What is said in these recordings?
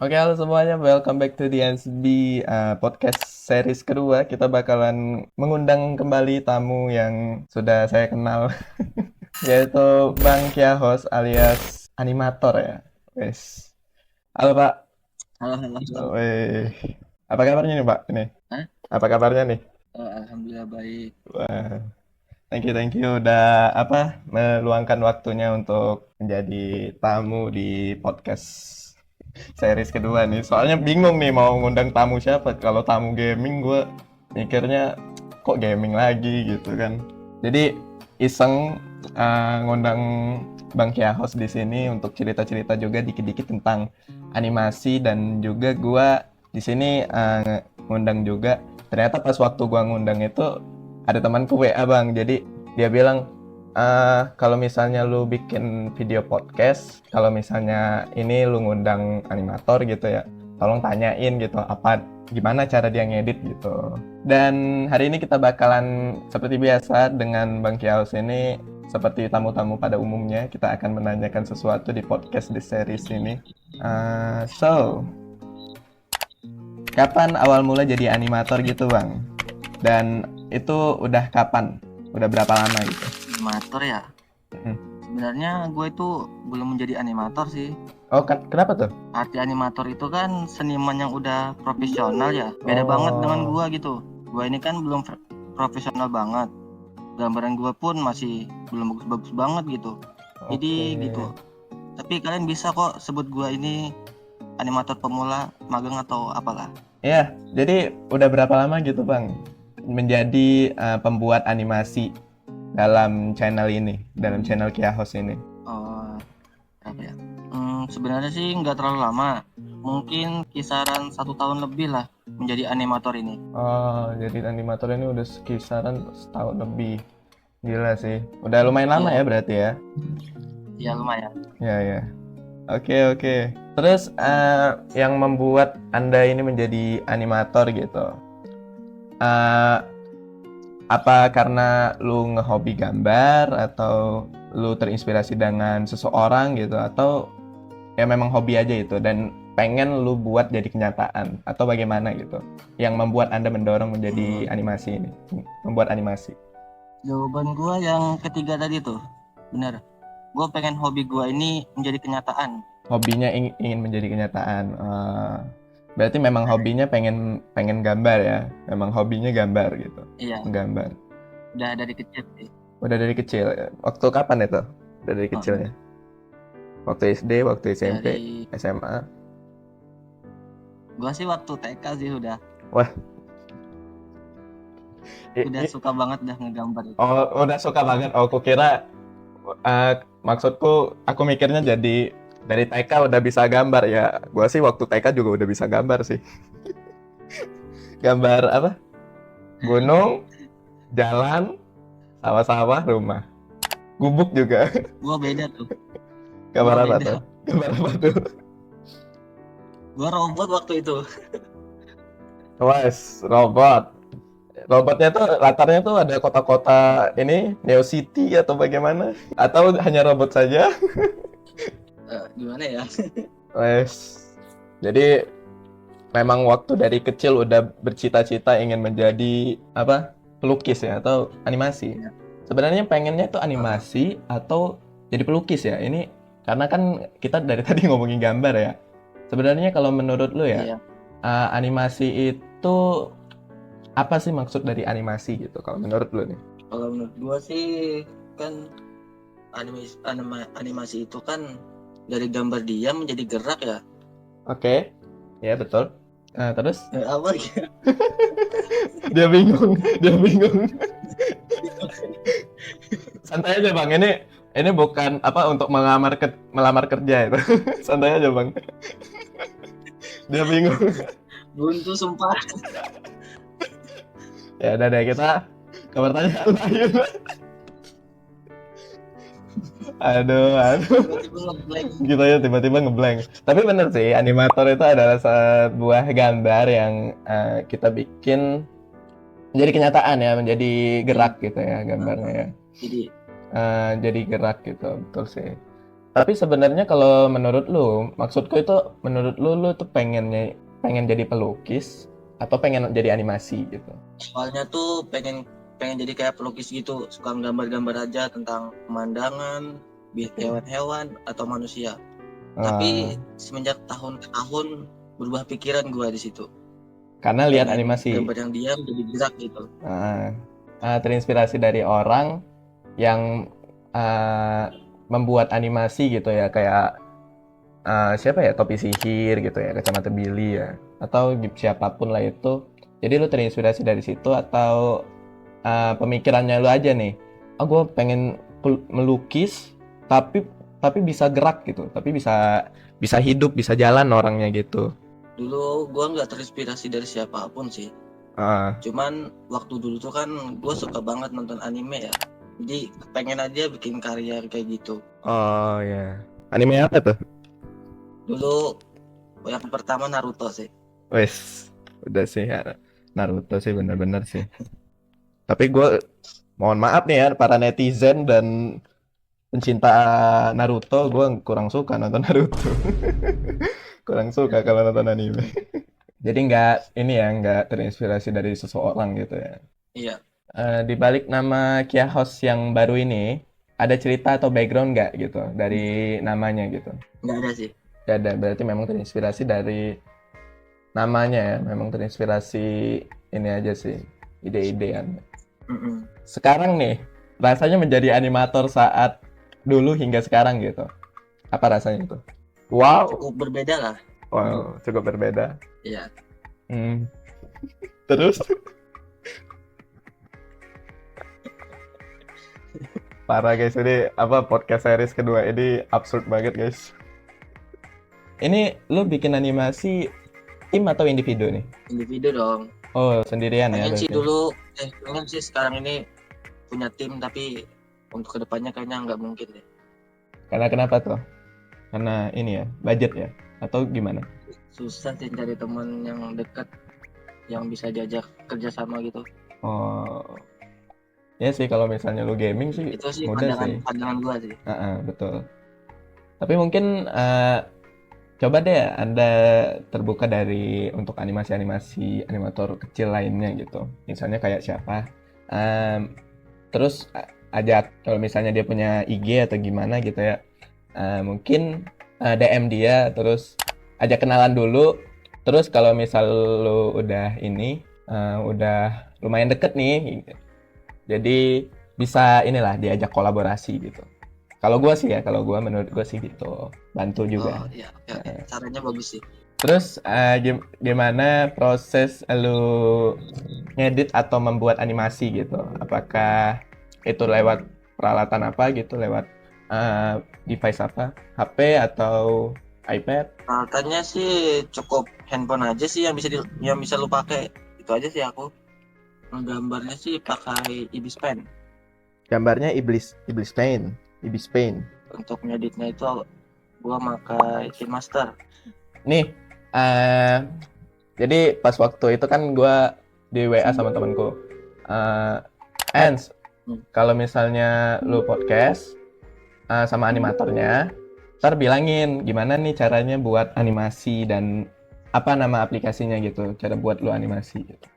Oke, halo semuanya, welcome back to the NSB podcast series kedua. Kita bakalan mengundang kembali tamu yang sudah saya kenal, yaitu Bang Kiahos alias animator ya. Wes. Halo Pak. Halo, halo, halo. Weh. Apa kabarnya nih Pak? Ini. Hah? Apa kabarnya nih? Oh, alhamdulillah baik. Wah, thank you udah meluangkan waktunya untuk menjadi tamu di podcast series kedua nih. Soalnya bingung nih mau ngundang tamu siapa. Kalau tamu gaming gue mikirnya kok gaming lagi gitu kan. Jadi iseng ngundang Bang Kiahos di sini untuk cerita-cerita juga dikit-dikit tentang animasi dan juga gue di sini ngundang juga. Ternyata pas waktu gue ngundang itu ada temanku WA Bang. Jadi dia bilang kalau misalnya lu bikin video podcast, kalau misalnya ini lu ngundang animator gitu ya, tolong tanyain gitu gimana cara dia ngedit gitu. Dan hari ini kita bakalan seperti biasa dengan Bang Kiaus ini seperti tamu-tamu pada umumnya, kita akan menanyakan sesuatu di podcast di series ini. So, kapan awal mula jadi animator gitu Bang? Dan itu udah kapan? Udah berapa lama gitu? Animator ya? Sebenarnya gue itu belum menjadi animator sih. Oh, kenapa tuh? Arti animator itu kan seniman yang udah profesional ya. Beda banget dengan gue gitu. Gue ini kan belum profesional banget. Gambaran gue pun masih belum bagus-bagus banget gitu. Jadi gitu. Tapi kalian bisa kok sebut gue ini animator pemula, magang atau apalah. Ya, jadi udah berapa lama gitu Bang menjadi pembuat animasi dalam channel ini, dalam channel Kiahos ini? Oh, apa ya? Sebenarnya sih nggak terlalu lama. Mungkin kisaran 1 tahun lebih lah menjadi animator ini. Oh, jadi animator ini udah kisaran setahun lebih. Gila sih. Udah lumayan lama ya Iya, berarti ya? ya lumayan. Ya. Oke. Terus yang membuat Anda ini menjadi animator gitu? Eh, apa karena lu ngehobi gambar atau lu terinspirasi dengan seseorang gitu atau ya memang hobi aja itu dan pengen lu buat jadi kenyataan atau bagaimana gitu yang membuat Anda mendorong menjadi animasi ini, membuat animasi? Jawaban gua yang ketiga tadi tuh, bener. Gue pengen hobi gua ini menjadi kenyataan. Hobinya ingin menjadi kenyataan. Berarti memang hobinya pengen pengen gambar ya, memang hobinya gambar gitu, Iya, menggambar. udah dari kecil sih. Udah dari kecil. Waktu kapan itu? Udah dari Oh, kecilnya? Waktu SD, waktu SMP, dari SMA? gua sih waktu TK sih udah Wah, udah suka banget dah ngegambar itu. oh udah suka banget. Oh, aku kira maksudku aku mikirnya jadi dari TK udah bisa gambar ya. Gua sih waktu TK juga udah bisa gambar sih. Gambar apa? Gunung, jalan, sawah-sawah, rumah. Gubuk juga. Gua beda tuh. Gua Gambar apa tuh? beda. Gambar apa tuh? Gua robot waktu itu. Wes, robot. Robotnya tuh latarnya tuh ada kota-kota ini Neo City atau bagaimana? Atau hanya robot saja? Gimana ya? Wes. Jadi memang waktu dari kecil udah bercita-cita ingin menjadi apa? Pelukis ya atau animasi. Iya. Sebenarnya pengennya tuh animasi atau jadi pelukis ya. Ini karena kan kita dari tadi ngomongin gambar ya. Sebenarnya kalau menurut lu ya, Iya. animasi itu apa sih maksud dari animasi gitu kalau menurut lu nih? Kalau menurut gua sih kan animasi itu kan dari gambar dia menjadi gerak ya. Oke, ya betul. Terus Apa ya? dia bingung. Santai aja bang, ini bukan apa untuk melamar kerja itu. Santai aja bang. Dia bingung. Buntu sumpah. Ya udah deh kita ke pertanyaan lain. Aduh. Tiba-tiba ngeblank. Gitu ya tiba-tiba ngeblank. Tapi bener sih, animator itu adalah sebuah gambar yang kita bikin menjadi kenyataan ya, menjadi gerak gitu ya gambarnya ya. Jadi Jadi gerak gitu, betul sih. Tapi sebenarnya kalau menurut lu, maksudku itu menurut lu tuh pengen jadi pelukis atau pengen jadi animasi gitu? Soalnya tuh pengen pengen jadi kayak pelukis gitu, suka gambar-gambar aja tentang pemandangan, hewan-hewan atau manusia. Eh, Tapi semenjak tahun ke tahun berubah pikiran gua di situ. karena lihat Pengen animasi. gambar yang diam jadi gerak gitu. Eh, terinspirasi dari orang yang eh, membuat animasi gitu ya, kayak siapa ya, Topi Sihir gitu ya, Kacamata Billy ya, atau siapapun lah itu. Jadi lu terinspirasi dari situ atau pemikirannya lu aja nih, gue pengen melukis tapi bisa gerak gitu, tapi bisa bisa hidup, bisa jalan orangnya gitu. Dulu gua nggak terinspirasi dari siapapun sih. Ah, Cuman waktu dulu tuh kan gua suka banget nonton anime ya. Jadi pengen aja bikin karya kayak gitu. oh ya. Anime apa tuh? Dulu yang pertama Naruto sih. Wes, udah sih ya. Naruto sih bener-bener sih. Tapi gue mohon maaf nih ya para netizen dan pencinta Naruto, gue kurang suka nonton Naruto. Kurang suka kalau nonton anime. Jadi nggak ini ya, nggak terinspirasi dari seseorang gitu ya. Iya, Di balik nama Kia House yang baru ini, ada cerita atau background nggak gitu dari namanya gitu? nggak ada sih. Nggak ada, berarti memang terinspirasi dari namanya ya, memang terinspirasi ini aja sih, ide-idean. Mm-mm. Sekarang nih, rasanya menjadi animator saat dulu hingga sekarang gitu. Apa rasanya itu? Wow, Cukup berbeda lah. wow, cukup berbeda. Iya. Hmm. Terus parah guys, ini apa podcast series kedua ini absurd banget guys. Ini lu bikin animasi tim atau individu nih? Individu dong. Oh, sendirian ya Pengen sih berarti. dulu, pengen sih sekarang ini punya tim tapi untuk kedepannya kayaknya nggak mungkin deh. Karena kenapa tuh? Karena ini ya, budget ya? Atau gimana? Susah sih cari teman yang dekat yang bisa diajak kerja sama gitu. Oh, ya sih kalau misalnya lu gaming sih Itu sih mudah pandangan sih. pandangan gua sih. Betul. Tapi mungkin coba deh Anda terbuka dari untuk animasi-animasi animator kecil lainnya gitu. Misalnya kayak siapa? Em, terus ajak kalau misalnya dia punya IG atau gimana gitu ya. Mungkin DM dia terus ajak kenalan dulu. Terus kalau misal lu udah ini udah lumayan deket nih, jadi bisa inilah diajak kolaborasi gitu. Kalau gue sih ya, kalau gue menurut gue sih gitu, bantu juga. Oh iya, oke oke. Caranya bagus sih. Terus gimana proses lu ngedit atau membuat animasi gitu? Apakah itu lewat peralatan apa gitu, lewat device apa? HP atau iPad? Alatnya sih cukup handphone aja sih yang bisa lu pakai. Itu aja sih aku. Gambarnya sih pakai Ibis Pen. Gambarnya iblis paint, ibis paint. Untuk ngeditnya itu gua pakai KineMaster. Nih, eh jadi pas waktu itu kan gue di WA sama temanku. Ans, Hmm. kalau misalnya lu podcast sama animatornya, ntar bilangin gimana nih caranya buat animasi dan apa nama aplikasinya gitu, cara buat lu animasi gitu.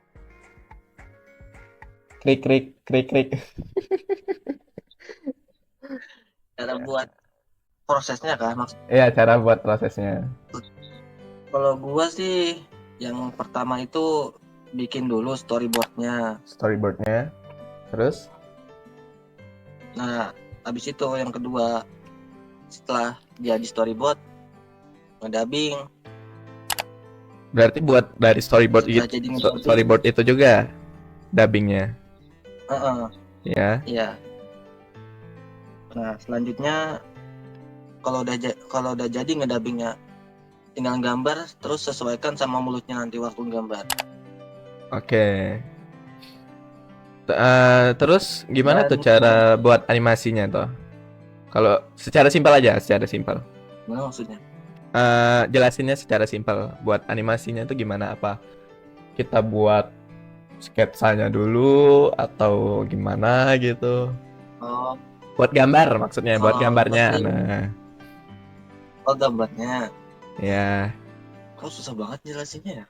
Klik klik klik klik. Cara buat prosesnya kan. Iya, cara buat prosesnya. Kalau gua sih yang pertama itu bikin dulu storyboardnya. Storyboardnya. Terus, Nah, habis itu yang kedua setelah jadi storyboard ngedubbing. berarti buat dari storyboard Setelah itu, jadi ngedubbing, storyboard itu juga dubbingnya, heeh, ya. iya. Nah, selanjutnya kalau udah jadi ngedubbingnya tinggal gambar terus sesuaikan sama mulutnya nanti waktu gambar. Oke. Terus gimana tuh Dan cara buat animasinya tuh? Kalau secara simpel aja, secara simpel. gimana maksudnya? Jelasinnya secara simpel. Buat animasinya tuh gimana? Apa kita buat sketsanya dulu atau gimana gitu? Oh, Buat gambar maksudnya, buat kalau gua gambarnya. sih Nah, Oh, gambarnya. Ya. Kok susah banget jelasinnya ya?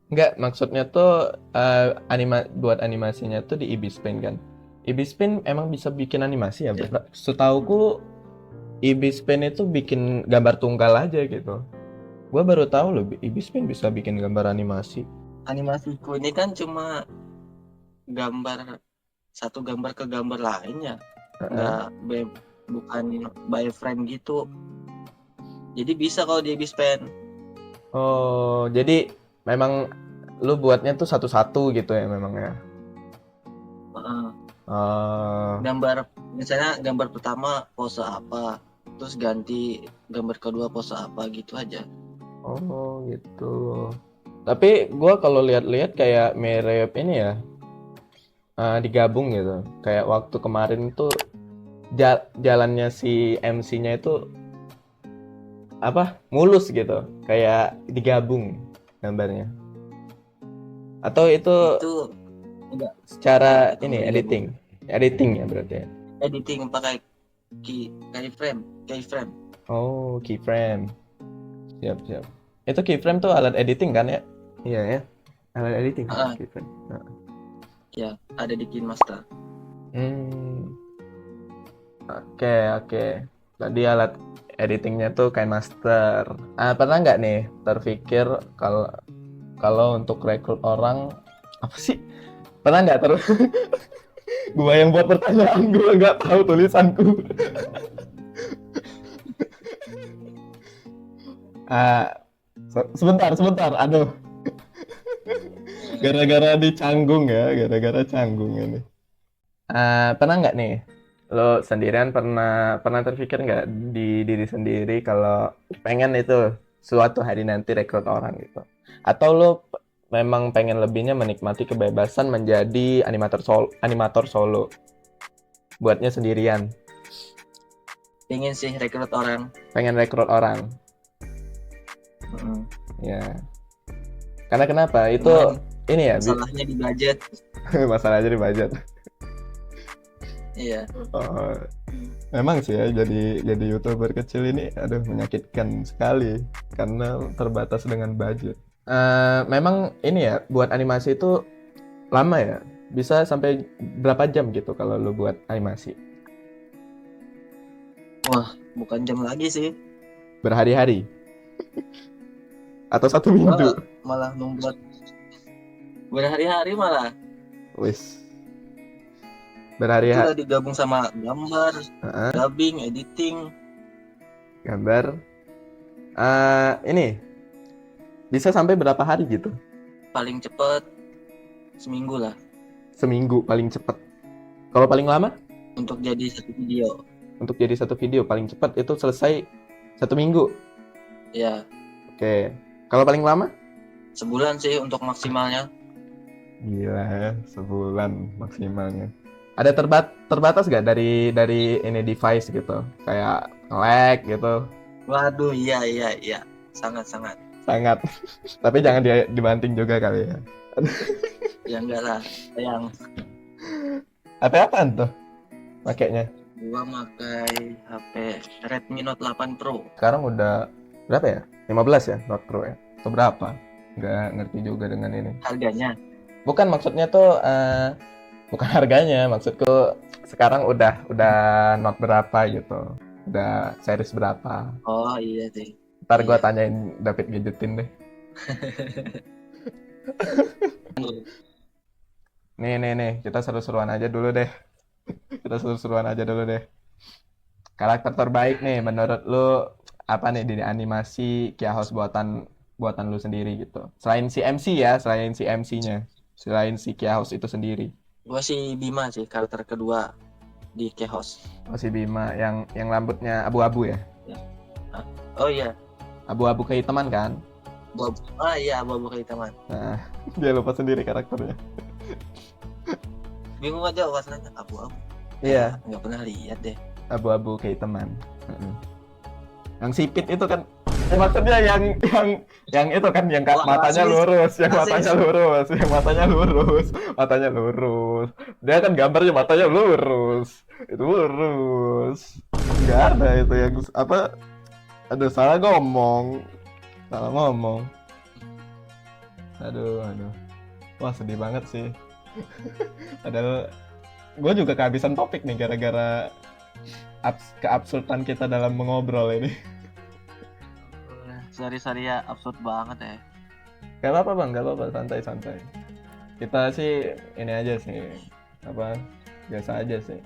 Enggak, maksudnya tuh buat animasinya tuh di Ibis Paint kan. Ibis Paint emang bisa bikin animasi ya? Ya. Setauku Ibis Paint itu bikin gambar tunggal aja gitu. Gua baru tahu loh Ibis Paint bisa bikin gambar animasi. Animasiku ini kan cuma gambar satu gambar ke gambar lain ya. Heeh. Nggak bukan by frame gitu. Jadi bisa kalau di Pen. Oh, jadi memang lu buatnya tuh satu-satu gitu ya memang ya. Gambar misalnya gambar pertama pose apa, terus ganti gambar kedua pose apa gitu aja. Oh, gitu. Tapi gua kalau lihat-lihat kayak mirip ini ya, digabung gitu. Kayak waktu kemarin tuh jalannya si MC-nya itu apa? Mulus gitu. Kayak digabung gambarnya. Atau itu Itu enggak secara itu ini enggak digabung. editing ya berarti ya. Editing pakai keyframe. Oh, keyframe. Siap, siap. Itu keyframe tuh alat editing kan ya? Iya ya. Alat editing kan Ah, keyframe. Nah. ya, ada di KineMaster. Hmm. Oke, oke. Tadi alat editingnya tuh KineMaster. Pernah nggak nih terpikir kalau kalau untuk rekrut orang apa sih? Pernah nggak gua yang buat pertanyaan, gua nggak tahu tulisanku. Ah, sebentar, sebentar. Aduh, gara-gara dicanggung ya, gara-gara canggung ini. Pernah nggak nih, lo sendirian pernah pernah terpikir nggak di diri sendiri kalau pengen itu suatu hari nanti rekrut orang gitu? Atau lo memang pengen lebihnya menikmati kebebasan menjadi animator solo, buatnya sendirian, Pengen sih rekrut orang. pengen rekrut orang, Mm. ya. Karena kenapa? Itu Cuman ini ya, masalahnya di budget. masalahnya di budget. Iya. Oh, memang sih ya jadi YouTuber kecil ini aduh menyakitkan sekali karena terbatas dengan budget. Memang ini ya buat animasi itu lama ya. Bisa sampai berapa jam gitu kalau lu buat animasi? Wah, bukan jam lagi sih. Berhari-hari atau satu Gua minggu? malah membuat berhari-hari malah. Wis. Itu Berhari-hari udah digabung sama gambar, dubbing, editing. gambar. Ini bisa sampai berapa hari gitu? Paling cepet seminggu lah Seminggu paling cepat. Kalau paling lama? untuk jadi satu video. Untuk jadi satu video paling cepat itu selesai satu minggu. Ya, Oke. Kalau paling lama? sebulan sih untuk maksimalnya. Gila ya, sebulan maksimalnya. Ada terbatas gak dari ini device gitu? Kayak lag gitu. Waduh, iya. Sangat. Sangat. Tapi jangan dibanting juga kali ya. Ya enggak lah. Yang Apa-apaan tuh pakainya? gua pakai HP Redmi Note 8 Pro. Sekarang udah berapa ya? 15 ya Note Pro ya? Atau berapa? Nggak ngerti juga dengan ini. Harganya. Bukan maksudnya tuh bukan harganya, maksudku sekarang udah Note berapa gitu. Udah series berapa. Oh iya sih. Ntar gue Iya. tanyain David Gadgetin deh. Nih, kita seru-seruan aja dulu deh. Karakter terbaik nih menurut lu apa nih di animasi Kia-House buatan lu sendiri gitu. Selain si MC ya, selain si MC-nya. Selain si Kia-House itu sendiri. Gua sih Bima sih karakter kedua di Chaos. Oh si Bima yang rambutnya abu-abu ya. Oh iya. Abu-abu kehitaman kan? Abu-abu kehitaman. Nah, dia lupa sendiri karakternya. Bingung aja warnanya abu-abu. Iya, Nggak pernah lihat deh. abu-abu kehitaman. Yang sipit itu kan Maksudnya yang itu kan yang Wah, matanya rasis. lurus, yang Rasis. matanya lurus, yang matanya lurus. Dia kan gambarnya matanya lurus. Itu lurus. Enggak ada itu yang apa? Aduh, salah ngomong. Salah ngomong. Aduh. Wah, sedih banget sih. Padahal gue juga kehabisan topik nih gara-gara keabsurdan kita dalam mengobrol ini. Sorry ya, absurd banget ya. Gak apa-apa bang, gak apa-apa, santai-santai. Kita sih ini aja sih, apa biasa aja sih.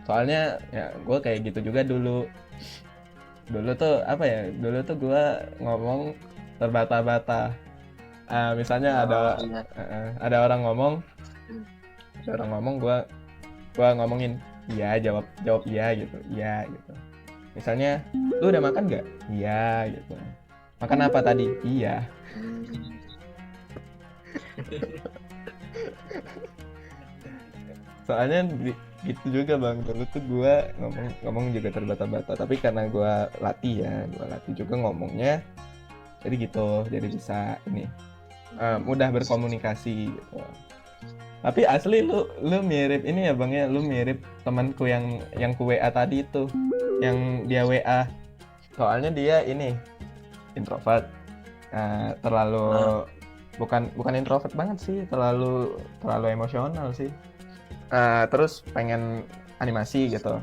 Soalnya ya gue kayak gitu juga dulu. Dulu tuh apa ya? Dulu tuh gue ngomong terbata-bata. Misalnya Iya. ada orang ngomong, gue ngomongin iya, jawab iya gitu, iya gitu. Misalnya, lu udah makan nggak? Iya gitu. Makan apa tadi? Iya. Soalnya gitu juga bang, dulu tuh gue ngomong juga terbata-bata, tapi karena gue latih juga ngomongnya, jadi gitu, jadi bisa ini mudah berkomunikasi gitu. Tapi asli lu mirip ini ya bang ya, lu mirip temanku yang ku WA tadi itu, yang dia WA. Soalnya dia ini introvert, terlalu bukan introvert banget sih, terlalu emosional sih. Terus pengen animasi gitu,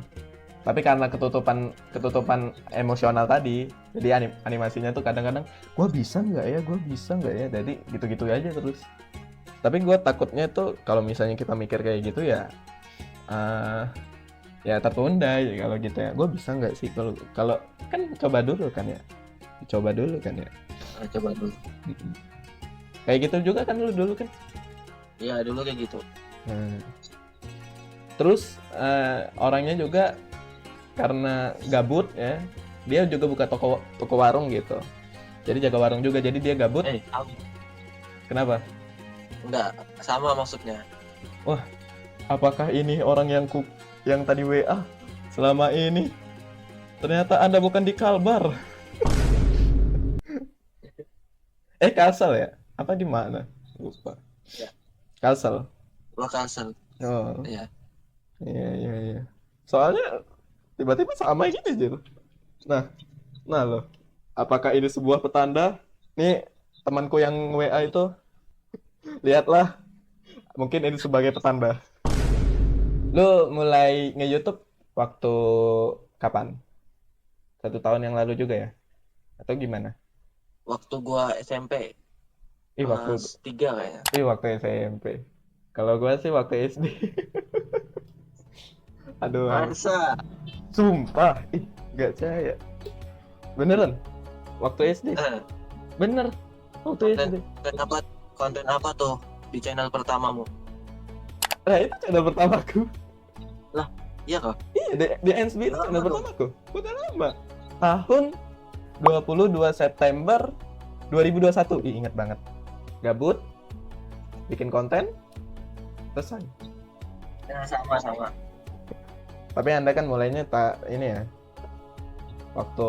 tapi karena ketutupan emosional tadi, jadi animasinya tuh kadang-kadang gue bisa nggak ya, jadi gitu-gitu aja terus. Tapi gue takutnya tuh kalau misalnya kita mikir kayak gitu ya, ya tertunda ya kalau gitu ya. Gue bisa nggak sih kalau kan coba dulu kan ya. Coba dulu. Kayak gitu juga kan lu dulu kan. Iya, dulu kayak gitu. Terus orangnya juga karena gabut ya, dia juga buka toko warung gitu. Jadi jaga warung juga, jadi dia gabut. Kenapa? Enggak, sama maksudnya. Wah, apakah ini orang yang tadi WA selama ini? Ternyata Anda bukan di Kalbar. Kalsel ya? Apa di mana? Lupa. Ya. Kalsel. Gua Kalsel. Oh. Iya. Iya. Soalnya tiba-tiba sama gini aja. Nah loh. Apakah ini sebuah petanda? Nih temanku yang WA itu, lihatlah. Mungkin ini sebagai petanda. Lu mulai nge-YouTube waktu kapan? 1 tahun yang lalu juga ya? Atau gimana? Waktu gua SMP. Kelas 3 kayaknya. Waktu SMP. Kalau gua sih waktu SD. Aduh. Masa? Sumpah. Gak percaya. Beneran? Waktu SD? Bener. Waktu SD. Konten apa tuh di channel pertamamu? Nah itu channel pertamaku. Lah, iya kah? Iya, di NSB itu channel pertamaku. Udah lama. Tahun 22 September 2021. Ingat banget. Gabut, bikin konten, selesai. Ya, sama. Tapi Anda kan mulainya ini ya, waktu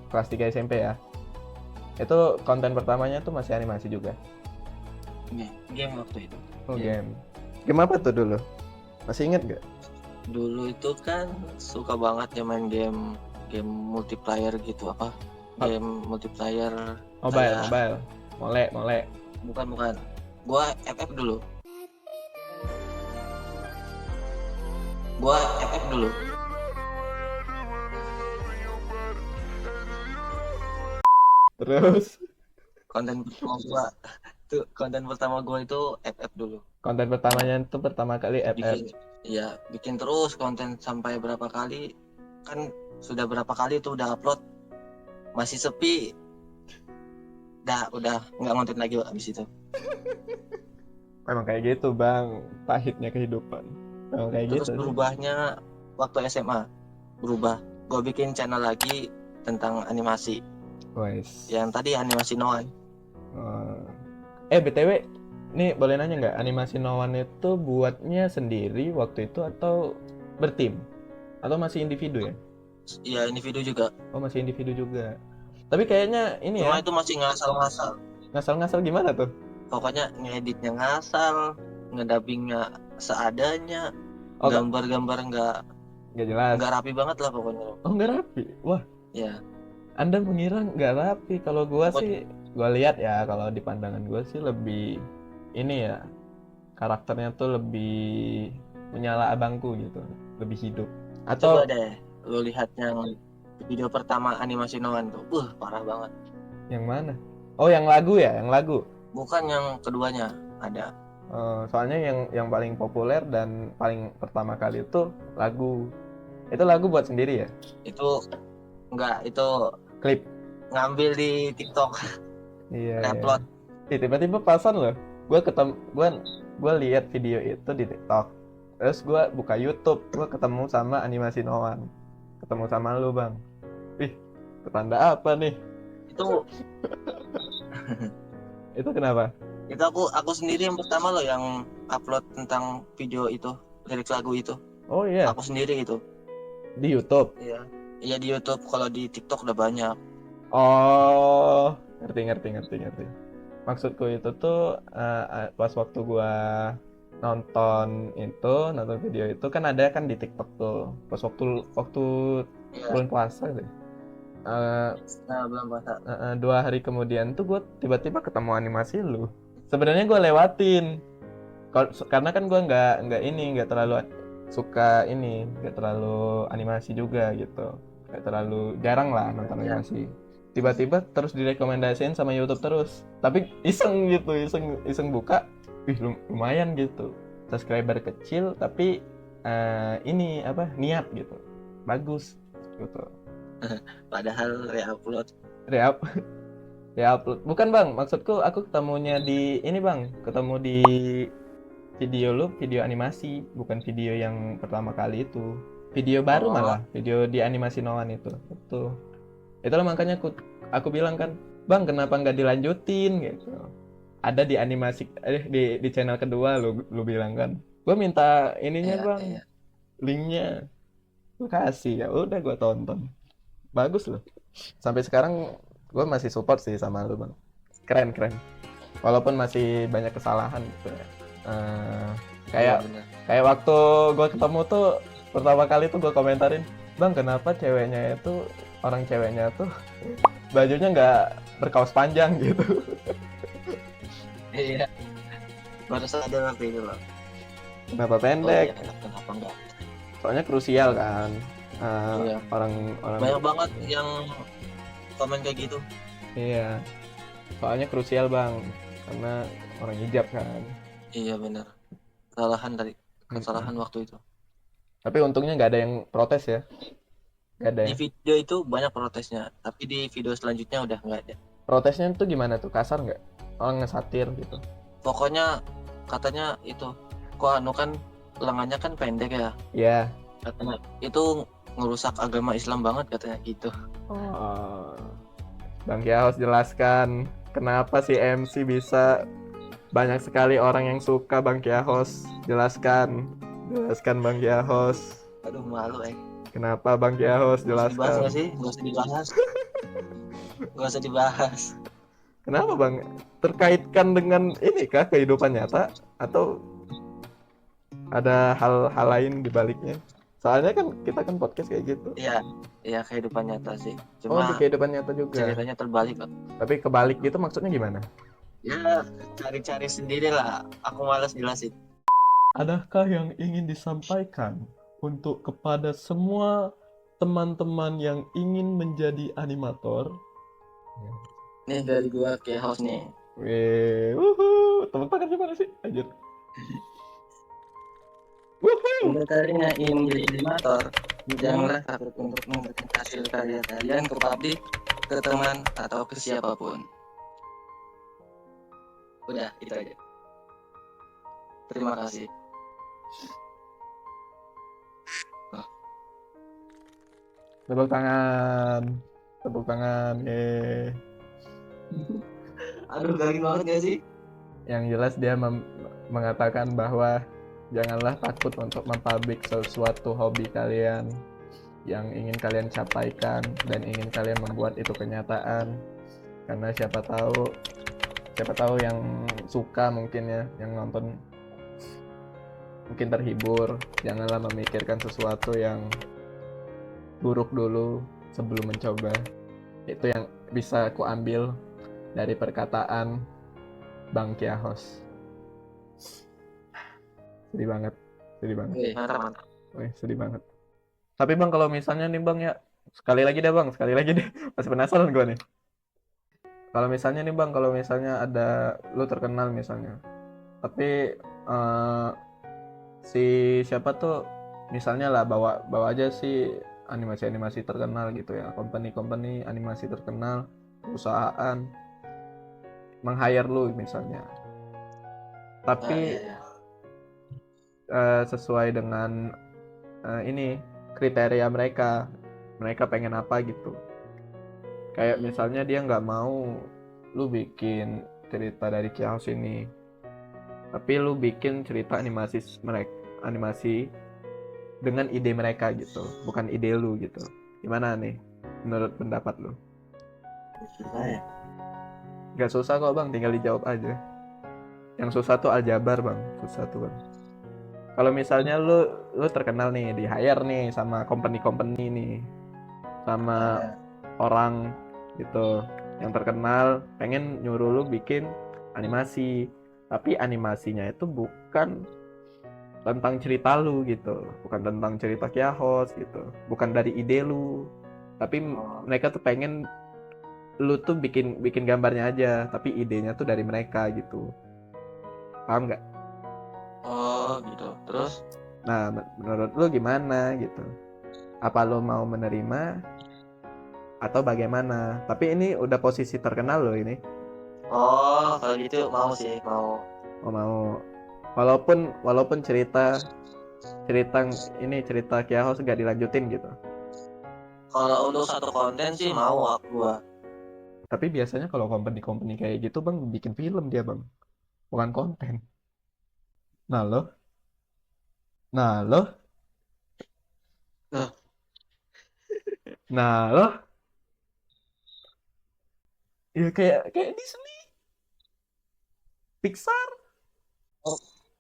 kelas 3 SMP ya. Itu konten pertamanya tuh masih animasi juga. Game waktu itu. Game. Game apa tuh dulu? Masih inget gak? Dulu itu kan suka banget ya main game multiplayer gitu apa? Game multiplayer. Mobile. Mole. Bukan. Gua FF dulu. Terus konten pertama gua itu FF dulu. konten pertamanya itu pertama kali FF. Bikin terus konten sampai berapa kali, kan sudah berapa kali tuh udah upload masih sepi, udah nggak ngonten lagi abis itu. Memang kayak gitu bang, pahitnya kehidupan. Memang kayak Terus gitu. berubahnya waktu SMA, gue bikin channel lagi tentang animasi. Yang tadi animasi Noan. BTW, nih boleh nanya nggak, animasi Noan itu buatnya sendiri waktu itu atau bertim? Atau masih individu ya? Iya, individu juga. Oh masih individu juga. Tapi kayaknya ini Cuma ya, itu masih ngasal-ngasal. ngasal-ngasal gimana tuh? Pokoknya ngeditnya ngasal, ngedubbingnya seadanya, Oh, gambar-gambar nggak jelas. nggak rapi banget lah pokoknya. Oh, nggak rapi. Wah, Ya, Anda mengira nggak rapi. Kalau gua pokoknya sih, gua lihat ya, kalau di pandangan gua sih lebih ini ya, karakternya tuh lebih menyala abangku gitu, lebih hidup. coba Atau deh lu lihat yang video pertama animasi Noan tuh. Parah banget. yang mana? Oh, yang lagu ya, yang lagu. Bukan yang keduanya, ada. Soalnya yang paling populer dan paling pertama kali itu lagu. Itu lagu buat sendiri ya? Itu enggak, itu Klip. ngambil di TikTok, Iya, iya. upload. Tiba-tiba pasan loh. Gue lihat video itu di TikTok. Terus gue buka YouTube, gue ketemu sama animasi Noan. Ketemu sama lu, Bang. Ih, petanda apa nih? Itu Itu kenapa? itu aku sendiri yang pertama loh yang upload tentang video itu, lirik lagu itu. Oh iya, Aku sendiri gitu. di YouTube. Iya. Iya di YouTube, kalau di TikTok udah banyak. Oh, ngerti. Maksudku itu tuh pas waktu gua nonton video itu kan ada kan di TikTok tuh. Pas waktu Iya. bulan puasa deh. Nah, belum puasa. 2 hari kemudian tuh gue tiba-tiba ketemu animasi lu. Sebenarnya gue lewatin, karena kan gue nggak terlalu suka ini, nggak terlalu animasi juga gitu, nggak terlalu jarang lah nonton Iya. animasi. Tiba-tiba terus direkomendasiin sama YouTube terus, tapi iseng gitu, iseng buka, lumayan gitu, subscriber kecil tapi ini apa niat gitu, bagus gitu. Padahal reupload. Reap upload bukan bang, maksudku aku ketemunya di ini bang, ketemu di video animasi, bukan video yang pertama kali itu, video baru malah, video di animasi Noan itu itulah makanya aku bilang kan, bang kenapa nggak dilanjutin gitu, ada di animasi di channel kedua lu bilang kan, gue minta ininya Iya, bang, iya. linknya, lu kasih, ya udah gue tonton, bagus loh. Sampai sekarang gue masih support sih sama lu bang, keren walaupun masih banyak kesalahan gitu ya. Iya, Kayak bener. waktu gue ketemu tuh pertama kali tuh gue komentarin, bang kenapa orang ceweknya tuh bajunya nggak berkaos panjang gitu. Iya. Baru sadar waktu itu loh. Kenapa Oh pendek? iya, kenapa enggak? Soalnya krusial kan. Iya. Orang Banyak banget yang komen kayak gitu. iya, soalnya krusial bang, karena orang hijab kan. Iya benar. Kesalahan waktu itu. Tapi untungnya nggak ada yang protes ya, nggak ada Di yang video itu banyak protesnya, tapi di video selanjutnya udah nggak ada. protesnya tuh gimana tuh, kasar nggak? Orang ngesatir gitu. Pokoknya katanya itu, kok anu kan lengannya kan pendek ya. Iya. Katanya itu ngerusak agama Islam banget katanya gitu. Oh. Bang Kiaos jelaskan kenapa si MC bisa banyak sekali orang yang suka Bang Kiaos. Jelaskan Bang Kiaos. Aduh malu Kenapa Bang Kiaos, Dibahas jelaskan. nggak sih? Nggak usah dibahas. Nggak usah dibahas. Kenapa Bang? Terkaitkan dengan ini kah, kehidupan nyata atau ada hal-hal lain di baliknya? Soalnya kan kita kan podcast kayak gitu. Iya kehidupan nyata sih. Oh, di Cuma kehidupan nyata juga. ceritanya terbalik kok. Tapi kebalik gitu maksudnya gimana? Ya cari-cari sendiri lah. Aku malas jelasin. Adakah yang ingin disampaikan untuk kepada semua teman-teman yang ingin menjadi animator? Nih dari gua kayak host nih. Wih, wuhu, tepuk tangan gimana sih? Anjir. Wuhu. Untuk kalian yang ingin menjadi animator, janganlah takut untuk memberikan hasil karya kalian ke publik, ke teman, atau ke siapapun. Udah, itu aja. Terima kasih. Tepuk tangan. Tepuk tangan. Aduh, garing banget gak sih? Yang jelas dia mengatakan bahwa janganlah takut untuk mempublik sesuatu hobi kalian. yang ingin kalian capaikan dan ingin kalian membuat itu kenyataan. Karena siapa tahu yang suka mungkin ya, yang nonton mungkin terhibur. Janganlah memikirkan sesuatu yang buruk dulu sebelum mencoba. Itu yang bisa aku ambil dari perkataan Bang Kiahos. Sedih banget. Mantap. Wih, sedih banget. Tapi Bang, kalau misalnya nih Bang ya, sekali lagi deh. Masih penasaran gue nih. Kalau misalnya nih Bang, kalau misalnya ada lu terkenal misalnya, tapi si siapa tuh, misalnya lah bawa aja si animasi terkenal gitu ya, company animasi terkenal, perusahaan meng-hire lu misalnya, tapi Iya. sesuai dengan ini kriteria mereka pengen apa gitu. Kayak misalnya dia nggak mau lu bikin cerita dari Kiaos ini, tapi lu bikin cerita animasi dengan ide mereka gitu, bukan ide lu gitu. Gimana nih menurut pendapat lu? Susah ya. Gak susah kok Bang, tinggal dijawab aja. Yang susah tuh aljabar Bang, susah tuh Bang. Kalau misalnya lu terkenal nih, di hire nih sama company nih, sama orang gitu yang terkenal, pengen nyuruh lu bikin animasi, tapi animasinya itu bukan tentang cerita lu gitu, bukan tentang cerita Kiahos gitu, bukan dari ide lu, tapi mereka tuh pengen lu tuh bikin gambarnya aja, tapi idenya tuh dari mereka gitu. Paham nggak? Oh gitu. Terus? Nah, menurut lu gimana gitu? Apa lu mau menerima atau bagaimana? Tapi ini udah posisi terkenal loh ini. Oh kalau gitu mau sih mau. Oh, mau. Walaupun cerita Kiahos gak dilanjutin gitu. Kalau untuk satu konten sih mau gua. Tapi biasanya kalau company kayak gitu Bang bikin film dia Bang, bukan konten. Nah lo, nah lo, Loh. nah lo, ya kayak Disney, Pixar.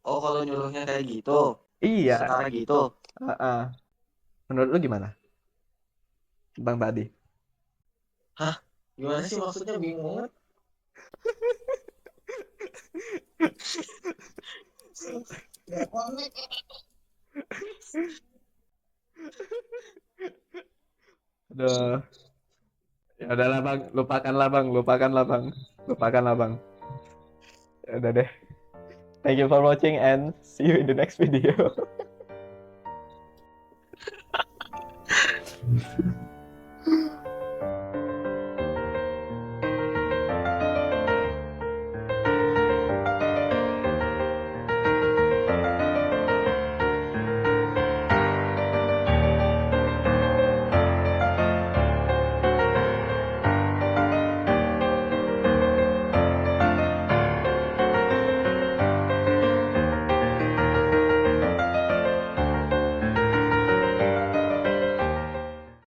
Oh kalau nyuruhnya kayak gitu. Iya. Setara gitu. Menurut lu gimana, Bang tadi? Hah? Gimana sih maksudnya, bingung banget. Aduh, ya udahlah Bang, lupakanlah Bang. Ya udah deh. Thank you for watching and see you in the next video.